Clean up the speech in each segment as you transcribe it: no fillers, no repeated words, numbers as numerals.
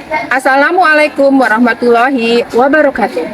Assalamualaikum warahmatullahi wabarakatuh.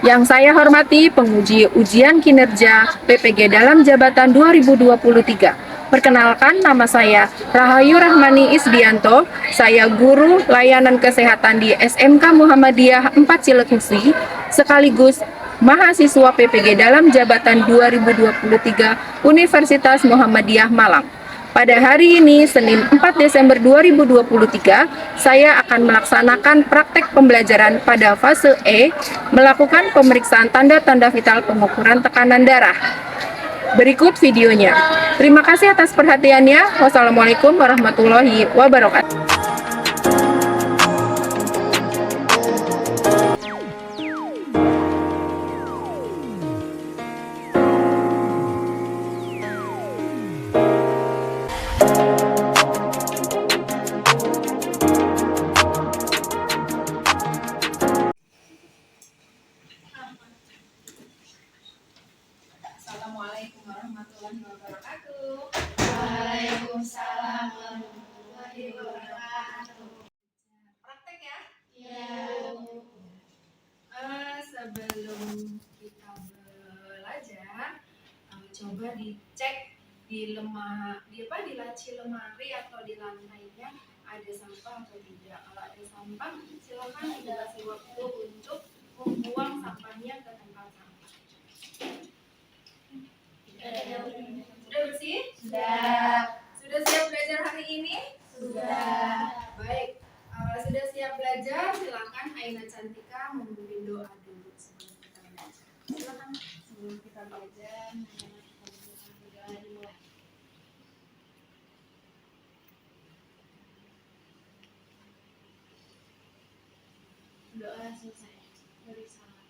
Yang saya hormati penguji ujian kinerja PPG dalam jabatan 2023. Perkenalkan, nama saya Rahayu Rahmani Isdianto. Saya guru layanan kesehatan di SMK Muhammadiyah 4 Cilengsi, sekaligus mahasiswa PPG dalam jabatan 2023 Universitas Muhammadiyah Malang. Pada hari ini, Senin 4 Desember 2023, saya akan melaksanakan praktek pembelajaran pada fase E, melakukan pemeriksaan tanda-tanda vital pengukuran tekanan darah. Berikut videonya. Terima kasih atas perhatiannya. Wassalamualaikum warahmatullahi wabarakatuh. Assalamualaikum warahmatullahi wabarakatuh. Waalaikumsalam warahmatullahi wabarakatuh. Praktek ya. Ya. Sebelum kita belajar, coba dicek di di laci lemari atau di lantainya ada sampah atau tidak. Kalau ada sampah, silakan dikasih waktu untuk membuang sampahnya ke tempat sampah. Sudah bersih? Sudah. Sudah siap belajar hari ini? Sudah. Baik, sudah siap belajar, silakan Aina Cantika memimpin doa dulu sebelum kita belajar. Silakan sebelum kita belajar. Doa selesai. Beri salam.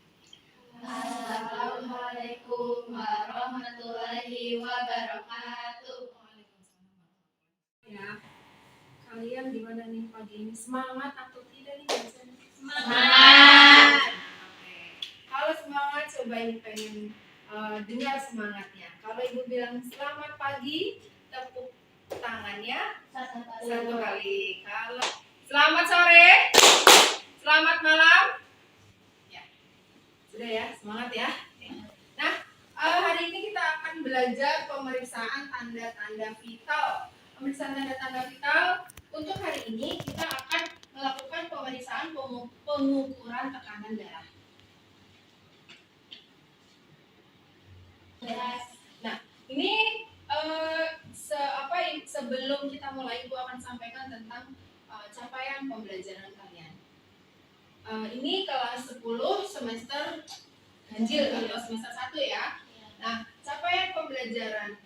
Assalamualaikum warahmatullahi wabarakatuh. Ya, kalian gimana nih pagi ini? Semangat atau tidak nih belajarnya? Semangat. Oke. Kalau semangat, coba ini pengen dengar semangatnya. Kalau ibu bilang selamat pagi, tepuk tangannya satu kali. Kalau selamat sore, selamat malam. Ya, sudah ya, semangat ya. Nah, hari ini kita akan belajar pemeriksaan tanda-tanda vital. Pemeriksaan tanda-tanda vital untuk hari ini kita akan melakukan pemeriksaan pengukuran tekanan darah. Nah, ini sebelum kita mulai, Ibu akan sampaikan tentang capaian pembelajaran kalian. Ini kelas 10 semester ganjil atau semester 1 ya. Nah, capaian pembelajaran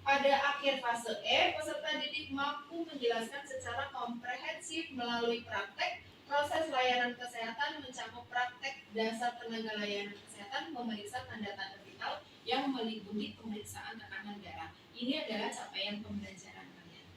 pada akhir fase E, peserta didik mampu menjelaskan secara komprehensif melalui praktek proses layanan kesehatan, mencakup praktek dasar tenaga layanan kesehatan, memeriksa tanda-tanda vital yang meliputi pemeriksaan tekanan darah. Ini adalah capaian pembelajaran kalian.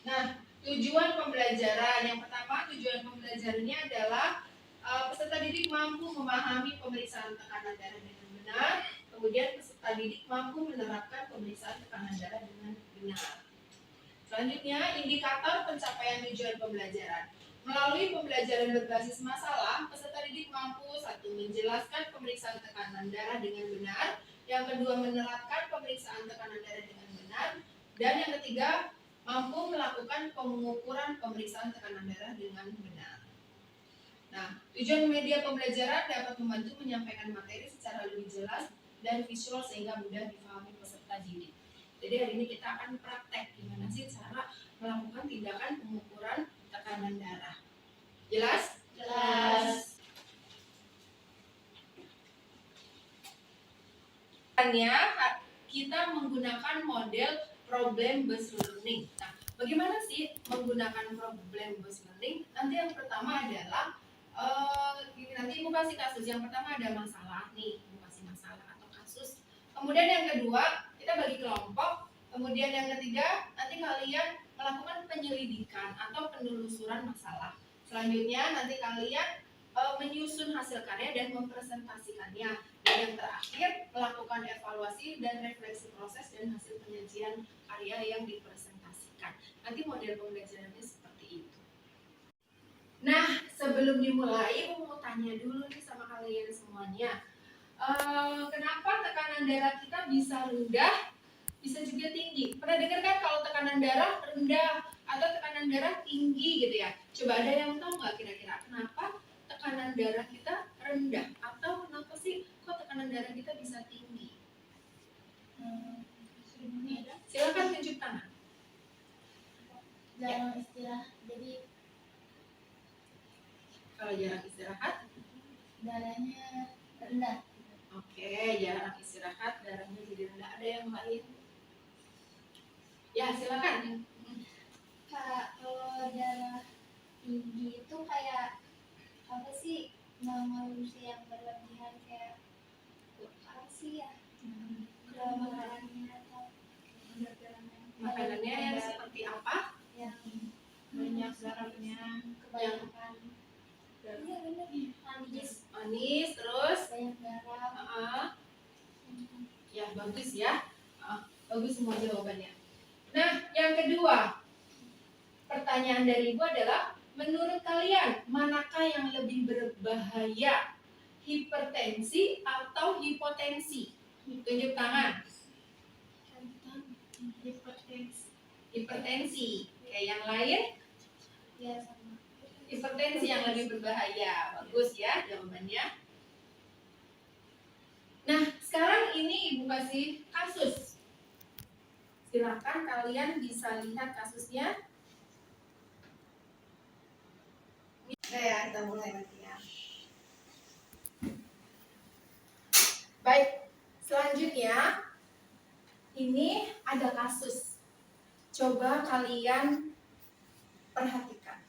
Nah, tujuan pembelajaran yang pertama, tujuan pembelajarannya adalah peserta didik mampu memahami pemeriksaan tekanan darah dengan benar, kemudian peserta didik mampu menerapkan pemeriksaan tekanan darah dengan benar. Selanjutnya, indikator pencapaian tujuan pembelajaran. Melalui pembelajaran berbasis masalah, peserta didik mampu 1. Menjelaskan pemeriksaan tekanan darah dengan benar, yang kedua menerapkan pemeriksaan tekanan darah dengan benar, dan yang ketiga mampu melakukan pengukuran pemeriksaan tekanan darah dengan benar. Nah, tujuan media pembelajaran dapat membantu menyampaikan materi secara lebih jelas dan visual sehingga mudah dipahami peserta didik. Jadi hari ini kita akan praktek gimana sih cara melakukan tindakan pengukuran tekanan darah. Jelas? Jelas. Kita menggunakan model problem based learning. Nah, bagaimana sih menggunakan problem based learning? Nanti yang pertama adalah nanti Ibu kasih kasus. Yang pertama ada masalah nih, Ibu kasih masalah atau kasus. Kemudian yang kedua, kita bagi kelompok. Kemudian yang ketiga, nanti kalian melakukan penyelidikan atau penelusuran masalah. Selanjutnya nanti kalian menyusun hasil karya dan mempresentasikannya. Dan yang terakhir, melakukan evaluasi dan refleksi proses dan hasil penyajian karya yang dipresentasikan. Nanti model pembelajarannya seperti itu. Nah, sebelum dimulai, aku mau tanya dulu nih sama kalian semuanya. Kenapa tekanan darah kita bisa rendah, bisa juga tinggi? Pernah dengar kan kalau tekanan darah rendah atau tekanan darah tinggi gitu ya? Coba ada yang tahu nggak kira-kira kenapa tekanan darah kita rendah? Atau kenapa sih kok tekanan darah kita bisa tinggi? Silakan tunjuk tangan. Jarang istirahat, jadi Kalau jarang istirahat, darahnya rendah. oke, jarang istirahat, darahnya jadi rendah. Ada yang lain? Ya, silakan. Kak, kalau darah tinggi itu kayak apa sih? Manusia yang berlebihan kayak apa sih ya? Makanannya atau Makanannya yang seperti apa? yang Banyak garamnya, kebanyakan. Iya benar. Manis, manis, terus banyak garam. ya bagus ya. Bagus semua jawabannya. Nah, yang kedua, pertanyaan dari Ibu adalah, menurut kalian manakah yang lebih berbahaya? Hipertensi atau hipotensi? Tunjuk tangan. Hipertensi. Oke, yang lain? Ya sama. Hipertensi yang lebih berbahaya. Bagus ya jawabannya. Nah, sekarang ini Ibu kasih kasus. Silakan kalian bisa lihat kasusnya. Oke ya, kita mulai nanti ya. Baik, selanjutnya ini ada kasus. Coba kalian perhatikan.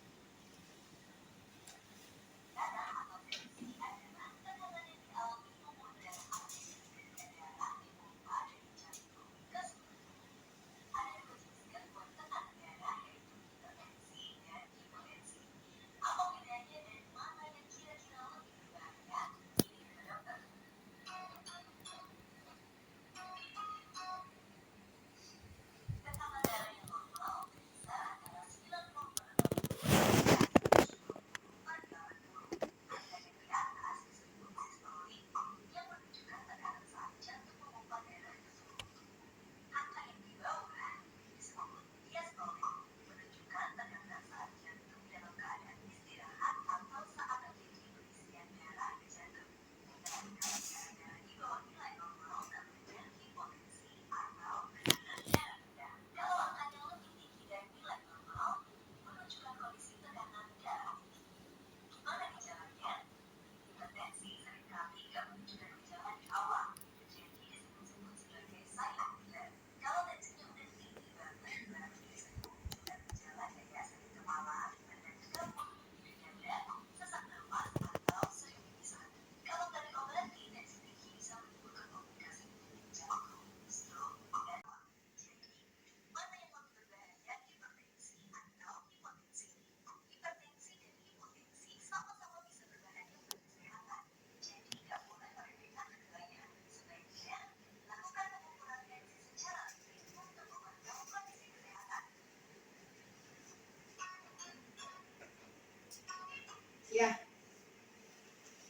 Ya,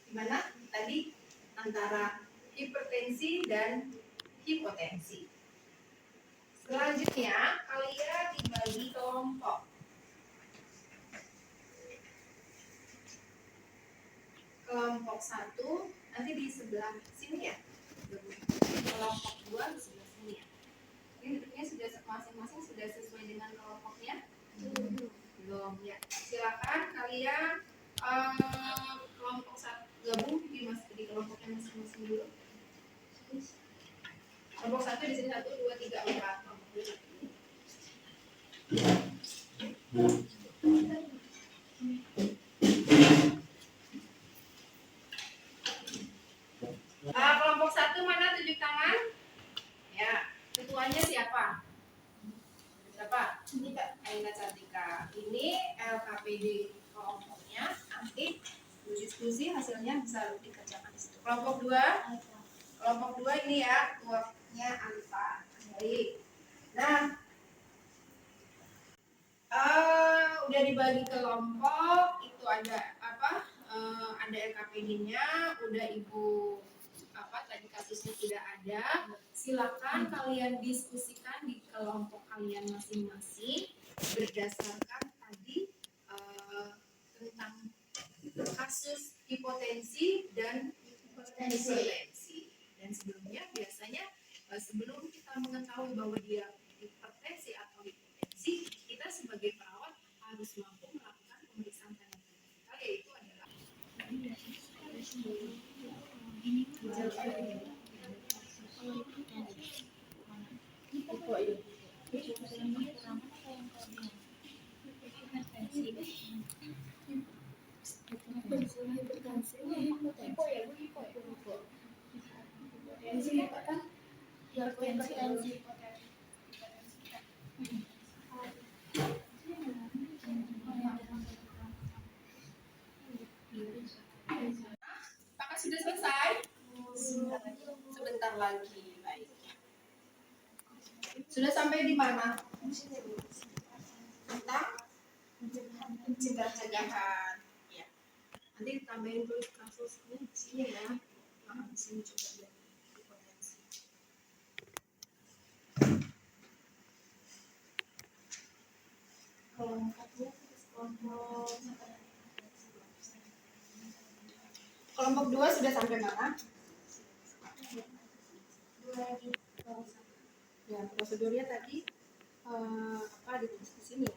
gimana tadi antara hipertensi dan hipotensi. Selanjutnya kalian dibagi kelompok. Kelompok 1 nanti di sebelah sini ya. Kelompok 2 di sebelah sini ya. Ini duduknya sudah masing-masing sudah sesuai dengan kelompoknya? Belum ya. Silakan kalian kelompok 1 gabung di kelompoknya masing-masing dulu. Kelompok 1 di sini 1, 2, 3, 4. Kelompok 1 mana, tunjuk tangan? Ya, ketuanya siapa? Siapa? Aina Cantika. Ini LKPD kelompoknya. Nanti Diskusi hasilnya bisa dikerjakan di situ. Kelompok 2, ini ya kelompoknya Anta. Baik. Nah, udah dibagi kelompok, itu ada apa? Ada LKPD-nya, udah Ibu tadi kasusnya sudah ada. Silakan kalian diskusikan di kelompok kalian masing-masing berdasarkan tadi tentang kasus hipotensi dan hipertensi. Dan sebelumnya biasanya sebelum kita mengetahui bahwa dia hipertensi atau hipotensi, kita sebagai perawat harus mampu melakukan pemeriksaan fundamental, yaitu adalah apakah sudah selesai? Sebentar lagi. Baik. Sudah sampai di mana? Tentang pencegahan. Ya. Nanti tambahin tulis kasusnya di sini ya. Nah, di sini coba lihat hipotensi. Kelompok 2 sudah sampai mana? Ya, prosedurnya tadi ditulis di sini ya.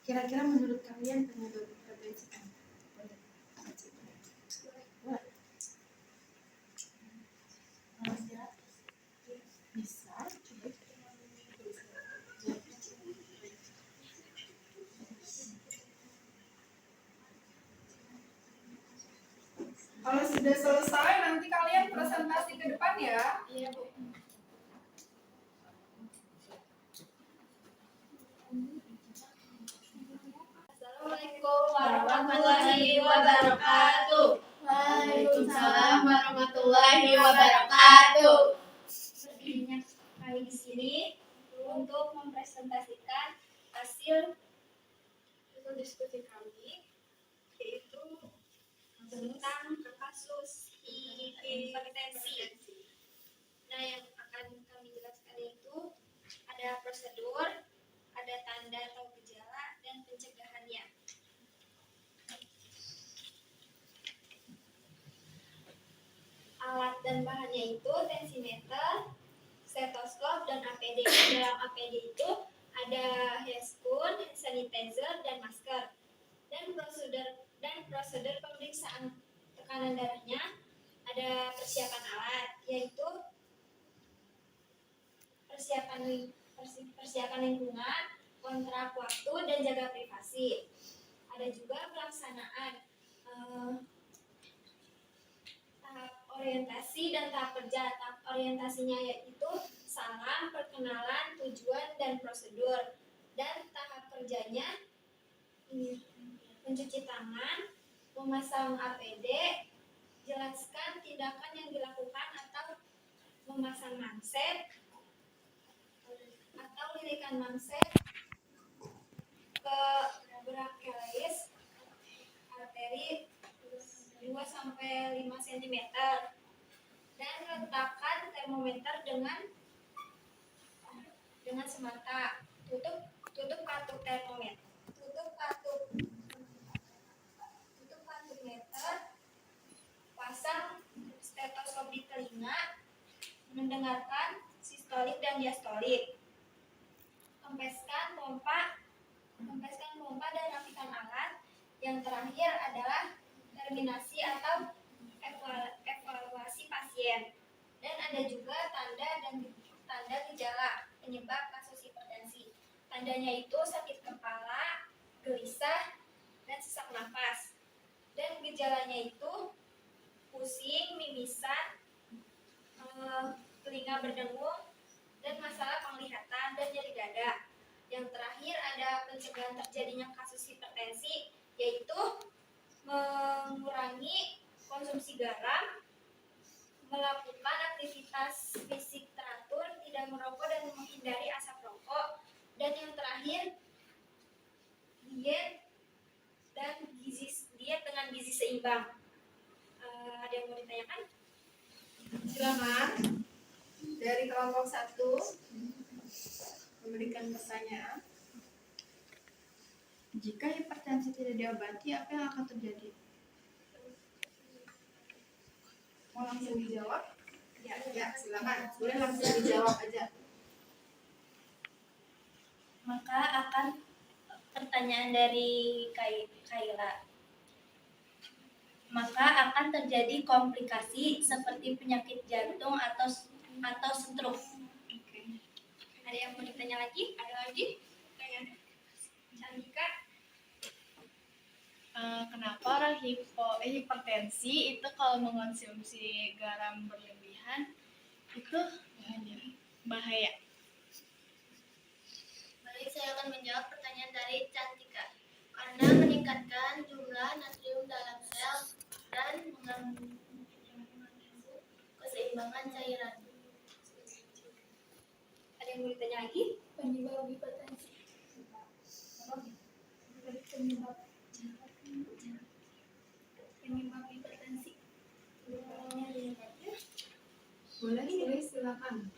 Kira-kira menurut kalian penyebab hipertensi apa? Bisa. Kalau sudah selesai, nanti kalian presentasi ke depan ya. Iya, Bu. Assalamualaikum warahmatullahi wabarakatuh. Waalaikumsalam warahmatullahi wabarakatuh. Berdirinya kami di sini untuk mempresentasikan hasil diskusi kami, yaitu tentang kasus hipertensi. Nah, yang akan kami jelaskan itu ada prosedur, ada tanda atau gejala, dan pencegahannya. Alat dan bahannya itu tensimeter, stetoskop, dan APD. Dalam APD itu ada handphone, hand sanitizer, dan masker. Dan prosedur pemeriksaan tekanan darahnya ada persiapan alat, yaitu persiapan lingkungan, kontrak waktu, dan jaga privasi. Ada juga pelaksanaan tahap orientasi dan tahap kerja. Tahap orientasinya yaitu salam, perkenalan, tujuan, dan prosedur. Dan tahap kerjanya mencuci tangan, memasang APD, jelaskan tindakan yang dilakukan atau memasang manset atau lirikan manset ke brachialis arteri 2-5 cm, dan letakkan termometer dengan semata. Tutup katup termometer. Tutup katup meter. Pasang stetoskop di telinga. Mendengarkan sistolik dan diastolik. Kempeskan pompa dan rapikan alat. Yang terakhir adalah terminasi atau evaluasi pasien. Dan ada juga tanda gejala penyebab kasus hipertensi. Tandanya itu sakit kepala, gelisah, dan sesak napas. Dan gejalanya itu pusing, mimisan, telinga berdengung, dan masalah penglihatan dan nyeri dada. Yang terakhir ada pencegahan terjadinya kasus hipertensi, yaitu mengurangi konsumsi garam, melakukan aktivitas fisik teratur, tidak merokok dan menghindari asap rokok. Dan yang terakhir, diet dengan gizi seimbang. Ada yang mau ditanyakan? Silakan dari kelompok 1 memberikan pertanyaan. Jika hipertensi tidak diobati, apa yang akan terjadi? Mau langsung dijawab? Ya, silakan. Boleh langsung dijawab aja. Maka akan pertanyaan dari Kaila. Maka akan terjadi komplikasi seperti penyakit jantung atau stroke. Ada yang mau ditanya lagi? Ada lagi? Tanya. Cantika. Kenapa orang hipertensi itu kalau mengonsumsi garam berlebihan itu bahaya? Baik, saya akan menjawab pertanyaan dari Cantika. Karena meningkatkan jumlah natrium dalam sel dan mengganggu keseimbangan cairan. Ada yang mau ditanya lagi? Penyebab hipertensi. Penyebab hipertensi. Boleh silakan.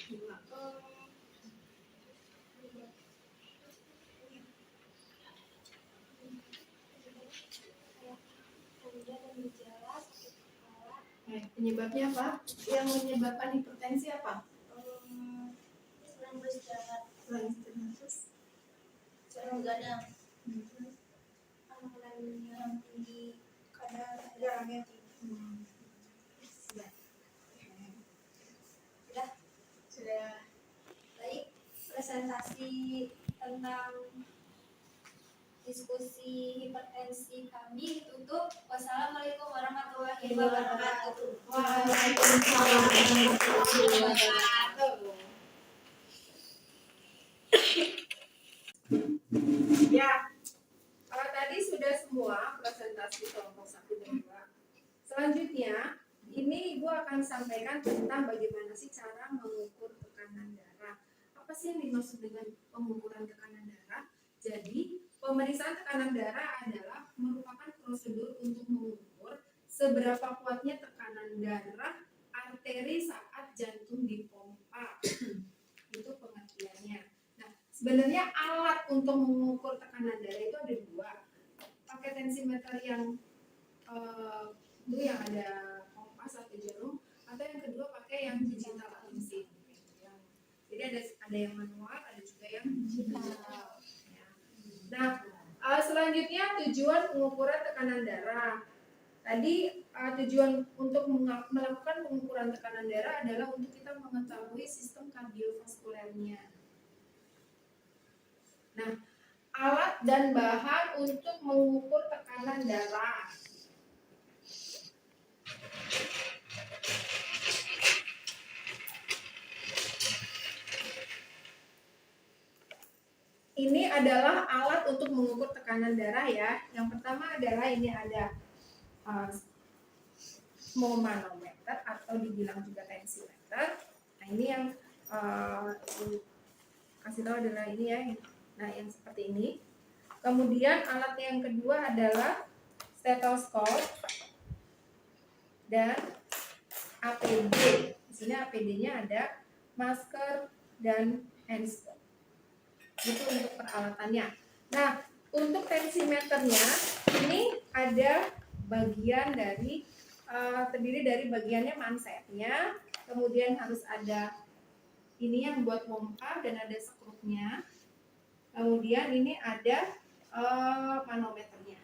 Penyebabnya apa? Yang menyebabkan hipertensi apa? Kurang beristirahat, Selain terus. kurang begadang, Makanan yang tinggi kadar Garamnya. Sudah. Baik, presentasi tentang diskusi hipertensi kami ditutup. Wassalamualaikum warahmatullahi wabarakatuh. Waalaikumsalam warahmatullahi wabarakatuh. Ya, tadi sudah semua presentasi kelompok 1 dan 2. Selanjutnya, ini Ibu akan sampaikan tentang bagaimana sih cara mengukur tekanan darah. Apa sih yang dimaksud dengan pengukuran tekanan darah? Jadi, pemeriksaan tekanan darah adalah merupakan prosedur untuk mengukur seberapa kuatnya tekanan darah arteri saat jantung dipompa. Itu pengertiannya. Nah, sebenarnya alat untuk mengukur tekanan darah itu ada 2. Pakai tensimeter yang itu yang ada kompas atau jarum, atau yang kedua pakai yang digital atau mesin. Jadi ada yang manual, ada juga yang digital. Ya. Nah, selanjutnya tujuan pengukuran tekanan darah. Tadi tujuan untuk melakukan pengukuran tekanan darah adalah untuk kita mengetahui sistem kardiovaskulernya. Nah, alat dan bahan untuk mengukur tekanan darah. Ini adalah alat untuk mengukur tekanan darah ya. Yang pertama adalah ini ada small manometer atau dibilang juga tensimeter. Nah, ini yang kasih tahu adalah ini ya. Nah, yang seperti ini. Kemudian alat yang kedua adalah stetoskop dan APD. Di sini APD-nya ada masker dan handspot. Itu untuk peralatannya. Nah, untuk tensimeternya ini ada bagian dari terdiri dari bagiannya mansetnya, kemudian harus ada ini yang buat pompa dan ada skrupnya. Kemudian ini ada manometernya.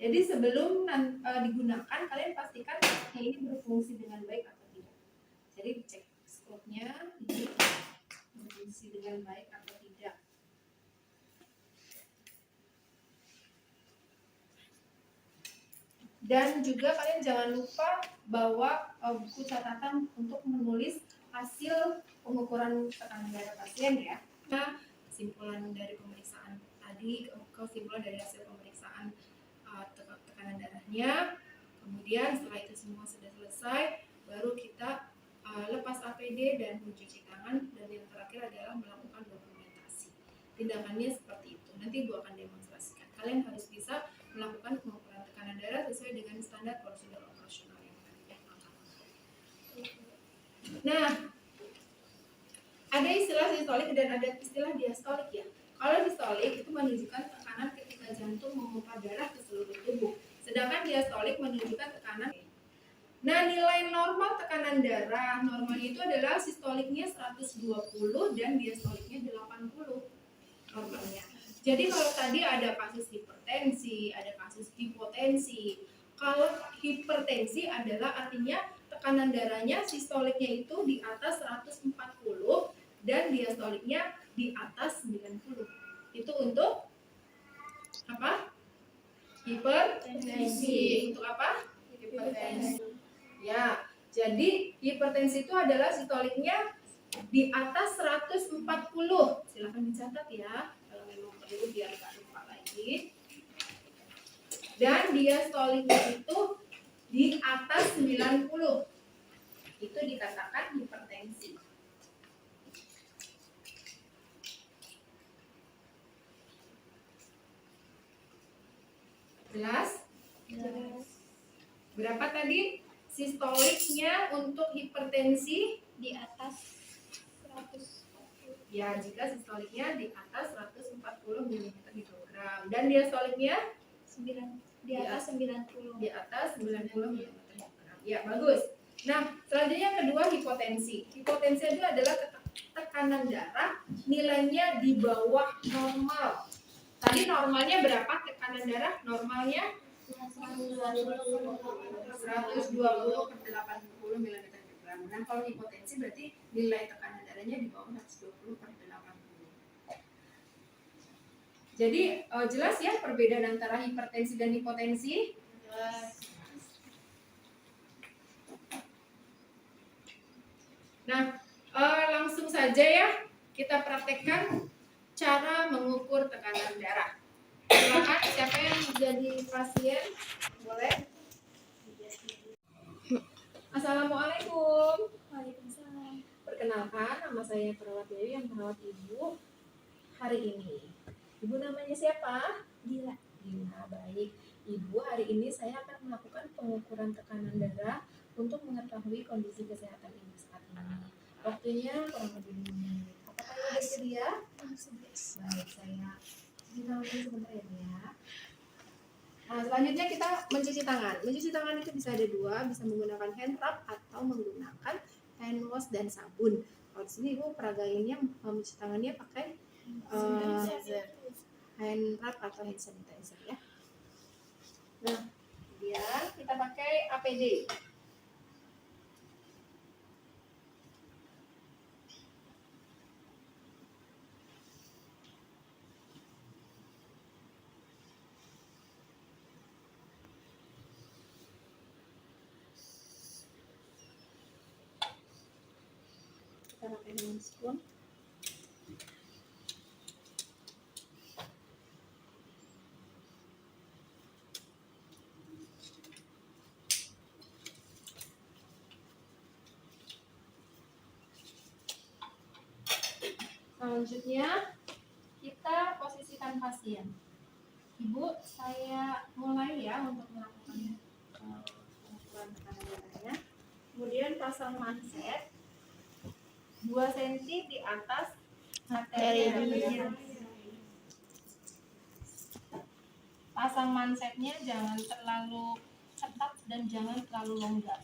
Jadi sebelum digunakan kalian pastikan ini berfungsi dengan baik atau tidak. Jadi dicek skrupnya ini berfungsi dengan baik atau tidak. Dan juga kalian jangan lupa bawa buku catatan untuk menulis hasil pengukuran tekanan darah pasien ya. Nah, kesimpulan dari pemeriksaan tadi, kesimpulan dari hasil pemeriksaan tekanan darahnya. Kemudian setelah itu semua sudah selesai, baru kita lepas APD dan mencuci tangan, dan yang terakhir adalah melakukan dokumentasi. Tindakannya seperti itu. Nanti Ibu akan demonstrasikan. Kalian harus bisa melakukan pengukuran tekanan darah sesuai dengan standar prosedur operasional yang tadi ya. Nah, ada istilah sistolik dan ada istilah diastolik ya. Kalau distolik itu menunjukkan tekanan ketika jantung memompa darah ke seluruh tubuh. Sedangkan diastolik menunjukkan tekanan. Nah, nilai normal tekanan darah normalnya itu adalah sistoliknya 120 dan diastoliknya 80 normalnya. Jadi kalau tadi ada kasus hipertensi, ada kasus hipotensi. Kalau hipertensi adalah artinya tekanan darahnya sistoliknya itu di atas 140 dan diastoliknya di atas 90. Itu untuk apa? Hipertensi. Untuk apa? Hipertensi. Ya, jadi hipertensi itu adalah sistoliknya di atas 140. Silakan dicatat ya, kalau memang perlu biar nggak lupa lagi. Dan diastoliknya itu di atas 90. Itu dikatakan hipertensi. Jelas? Jelas. Berapa tadi sistoliknya untuk hipertensi? Di atas 100. Ya, jika sistoliknya di atas 140 mm mikrogram dan diastoliknya Di atas 90. di atas 90 mm mikrogram. Ya, bagus. Nah, selanjutnya yang kedua hipotensi. Hipotensi itu adalah tekanan darah nilainya di bawah normal. Tadi normalnya berapa tekanan darah? Normalnya 120 per 80 mm per gram. Nah, kalau hipotensi berarti nilai tekanan darahnya di bawah 120 per 80. Jadi jelas ya perbedaan antara hipertensi dan hipotensi? Jelas. Nah, langsung saja ya kita praktekkan cara mengukur tekanan darah. Silakan, siapa yang jadi pasien? Boleh? Assalamualaikum. Waalaikumsalam. Perkenalkan, nama saya perawat Dewi yang merawat Ibu hari ini. Ibu namanya siapa? Gila. Dina, baik. Ibu, hari ini saya akan melakukan pengukuran tekanan darah untuk mengetahui kondisi kesehatan Ibu saat ini. Waktunya kurang lebih 5 menit. Apakah Ibu bersedia? Baik, saya cuci tangan dulu sebentar ya. Nah, selanjutnya kita mencuci tangan. Mencuci tangan itu bisa ada dua, bisa menggunakan hand rub atau menggunakan hand wash dan sabun. Kalau di sini Ibu peragainnya mencuci tangannya pakai hand rub atau hand sanitizer ya. Nah, kemudian kita pakai APD. Kita pakai dengan spoon. Selanjutnya kita posisikan pasien. Ibu, saya mulai ya untuk melakukan pengukuran tekanan darahnya. Kemudian pasang manset 2 cm di atas arteri darahnya. Pasang mansetnya jangan terlalu ketat dan jangan terlalu longgar.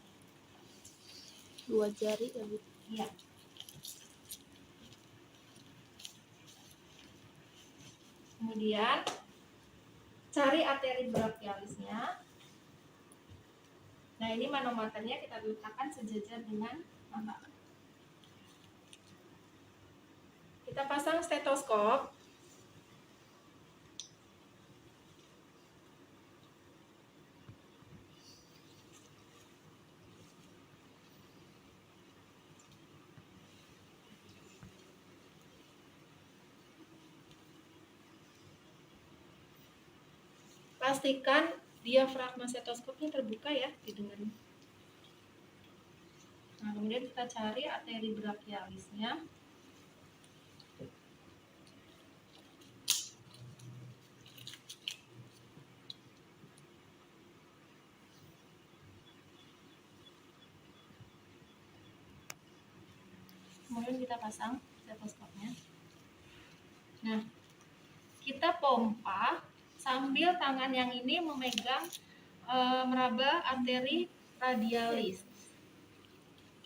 2 jari ya Bu. Iya. Kemudian cari arteri brachialisnya. Nah, ini manometernya kita letakkan sejajar dengan mata. Kita pasang stetoskop. pastikan diafragma stetoskopnya terbuka ya, didengarin. Nah, kemudian kita cari arteri brachialisnya. Kemudian kita pasang stetoskopnya. Nah, kita pompa sambil tangan yang ini memegang meraba arteri radialis.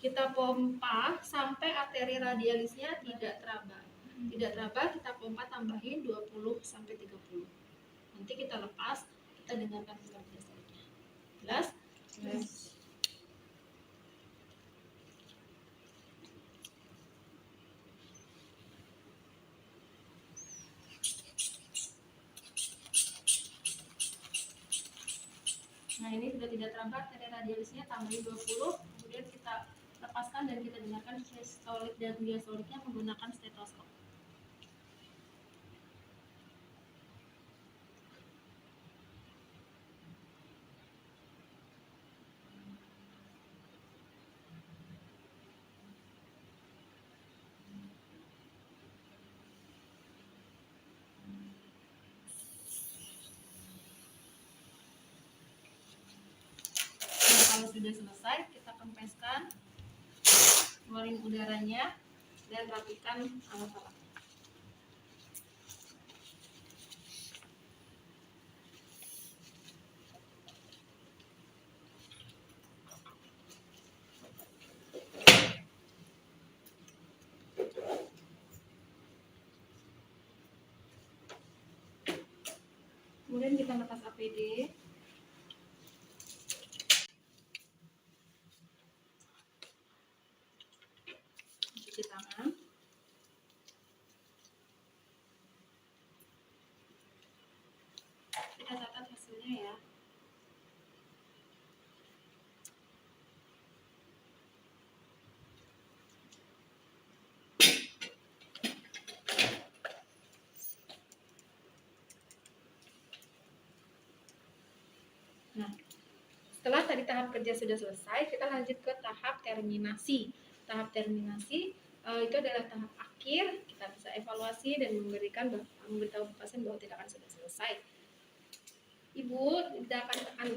Kita pompa sampai arteri radialisnya tidak teraba. Tidak teraba, kita pompa tambahin 20 sampai 30. Nanti kita lepas, kita dengarkan pengertian selanjutnya. Jelas? Yes. Nah, ini sudah tidak terangkat arteri radialisnya, tambahin 20, kemudian kita lepaskan dan kita dengarkan sistolik dan diastoliknya menggunakan stetoskop. Kalau sudah selesai, kita kempeskan, keluarin udaranya, dan rapikan alat-alat. Kemudian kita lepas APD. Cuci tangan. Kita catat hasilnya ya. Nah, setelah tadi tahap kerja sudah selesai, kita lanjut ke tahap terminasi. Tahap terminasi itu adalah tahap akhir. Kita bisa evaluasi dan memberitahu pasien bahwa tindakan sudah selesai. Ibu,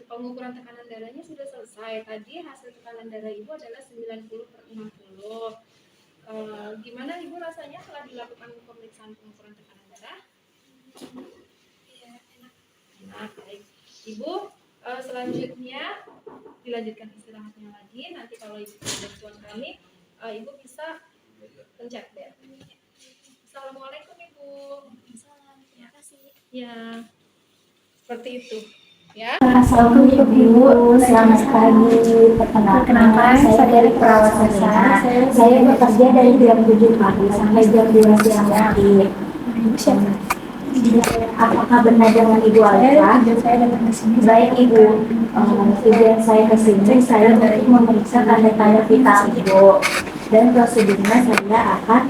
pengukuran tekanan darahnya sudah selesai. Tadi hasil tekanan darah ibu adalah 90/60. Gimana ibu rasanya setelah dilakukan pemeriksaan pengukuran tekanan darah? Ya, enak. Enak, baik. Ibu, selanjutnya dilanjutkan istirahatnya lagi. Nanti kalau ibu ada bantuan kami, ibu bisa pencet bel. Assalamualaikum ibu. Salam, terima kasih. Ya, seperti itu. Ya. Assalamualaikum Ibu, selamat pagi. Perkenalkan, saya dari perawat Sasa. Saya bekerja dari jam 7 pagi sampai jam 2 siang nanti. Apakah benar dengan Ibu Alfa? Baik Ibu, tujuan saya ke sini saya untuk memeriksa tanda-tanda vital Ibu. Dan prosedurnya saya akan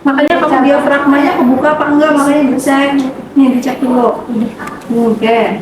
Makanya kamu diafragmanya kebuka apa enggak, makanya dicek. Nih dicek dulu. Oke.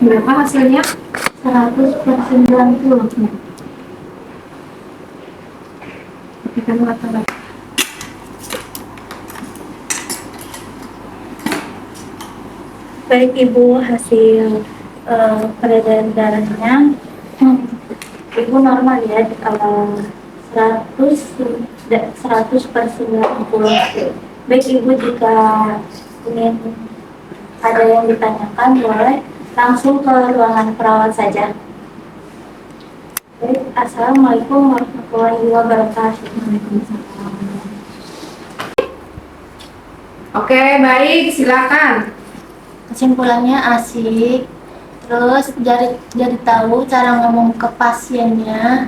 Berapa hasilnya? 100/90. Kita mengatakan. Baik Ibu, hasil peredaran darahnya Ibu normal ya, kalau 100/90. Baik Ibu, jika ingin ada yang ditanyakan boleh langsung ke ruangan perawat saja. Baik, Assalamualaikum warahmatullahi wabarakatuh. Oke, baik, silakan. Kesimpulannya asik, terus jadi tahu cara ngomong ke pasiennya,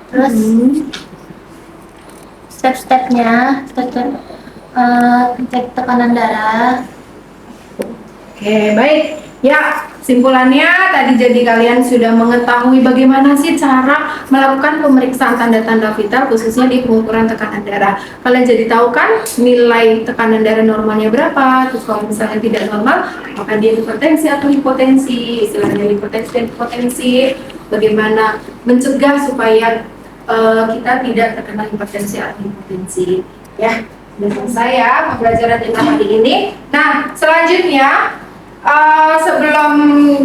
terus step-stepnya, cek tekanan darah. Oke, baik. Ya, kesimpulannya tadi jadi kalian sudah mengetahui bagaimana sih cara melakukan pemeriksaan tanda-tanda vital khususnya di pengukuran tekanan darah. Kalian jadi tahu kan nilai tekanan darah normalnya berapa, terus kalau misalnya tidak normal, apakah dia hipertensi atau hipotensi, istilahnya hipertensi dan hipotensi, bagaimana mencegah supaya kita tidak terkena hipertensi atau hipotensi. Ya, sudah selesai ya pembelajaran tentang hari ini. Nah, selanjutnya sebelum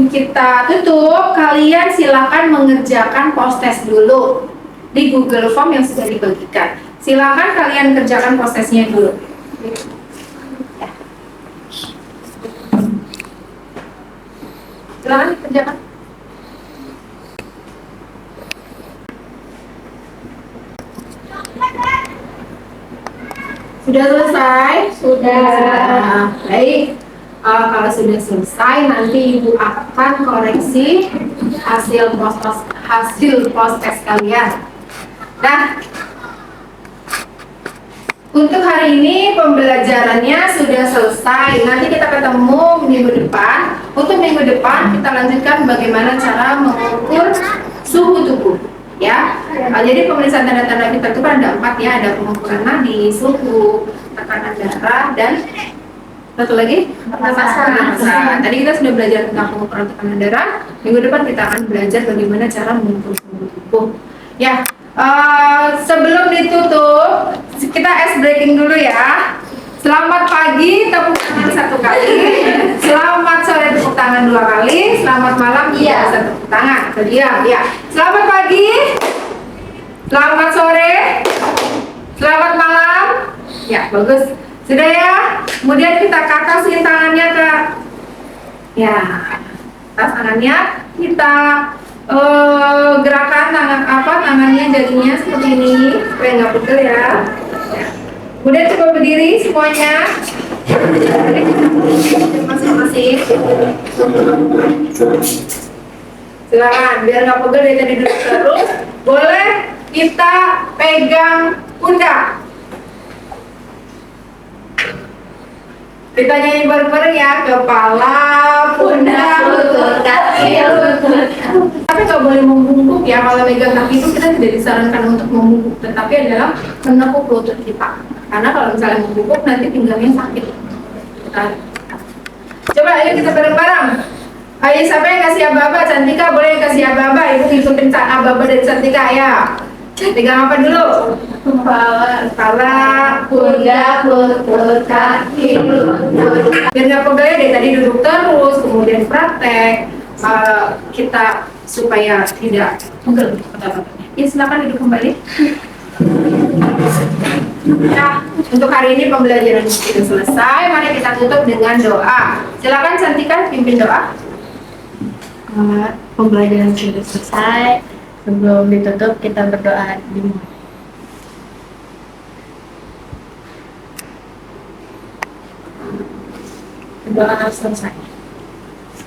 kita tutup, kalian silakan mengerjakan post test dulu di Google Form yang sudah dibagikan. Silakan kalian kerjakan post testnya dulu. Silakan dikerjakan. Sudah selesai? Sudah. Baik. Kalau sudah selesai, nanti Ibu akan koreksi hasil post test kalian. Nah, untuk hari ini pembelajarannya sudah selesai. Nanti kita ketemu minggu depan. Untuk minggu depan kita lanjutkan bagaimana cara mengukur suhu tubuh. Ya, jadi pemeriksaan tanda-tanda vital itu kan ada 4 ya, ada pengukuran nadi, suhu, tekanan darah, dan satu lagi pernapasan. Tadi kita sudah belajar tentang pengukuran tekanan darah. Minggu depan kita akan belajar bagaimana cara mengukur suhu tubuh. Ya, sebelum ditutup kita ice breaking dulu ya. Selamat pagi, tepuk tangan 1 kali. Selamat sore, tepuk tangan 2 kali. Selamat malam, tepuk tangan. Diam, ya. Selamat pagi. Selamat sore. Selamat malam. Ya, bagus. Sudah ya. Kemudian kita ke atasin tangannya ke, ya, atas tangannya. Kita gerakan tangannya jadinya seperti ini supaya nggak pegel ya. Kemudian coba berdiri semuanya. Masing-masing. Silakan, biar nggak pegel dari tadi duduk terus. Boleh kita pegang pundak. Kita nyanyi bareng-bareng ya. Kepala, pundak, lutut, kaki, lutut. Tapi nggak boleh membungkuk ya. Kalau megang kaki itu kita tidak disarankan untuk membungkuk, tetapi adalah menekuk lutut kita. Karena kalau misalnya membungkuk nanti pinggangnya sakit. Coba ayo kita bareng-bareng. Ayo siapa yang kasih aba-aba? Cantika boleh yang kasih aba-aba. Ibu ngikutin aba-aba dari Cantika ya. Pegang apa dulu? Kepala, pundak, lutut, kaki, lutut. Biar nggak pegel ya, dari tadi duduk terus, kemudian praktek. Kita supaya tidak pegel. Ya silakan duduk kembali. Nah, untuk hari ini pembelajaran sudah selesai. Mari kita tutup dengan doa. Silakan Cantika pimpin doa. Pembelajaran sudah selesai. Sebelum ditutup kita berdoa dulu. Doa selesai.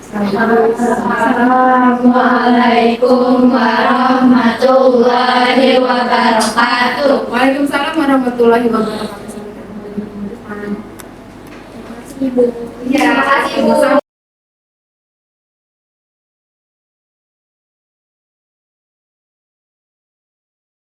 Assalamualaikum warahmatullahi wabarakatuh. Waalaikumsalam warahmatullahi wabarakatuh. Terima kasih, Bu. Ya, terima kasih, Bu.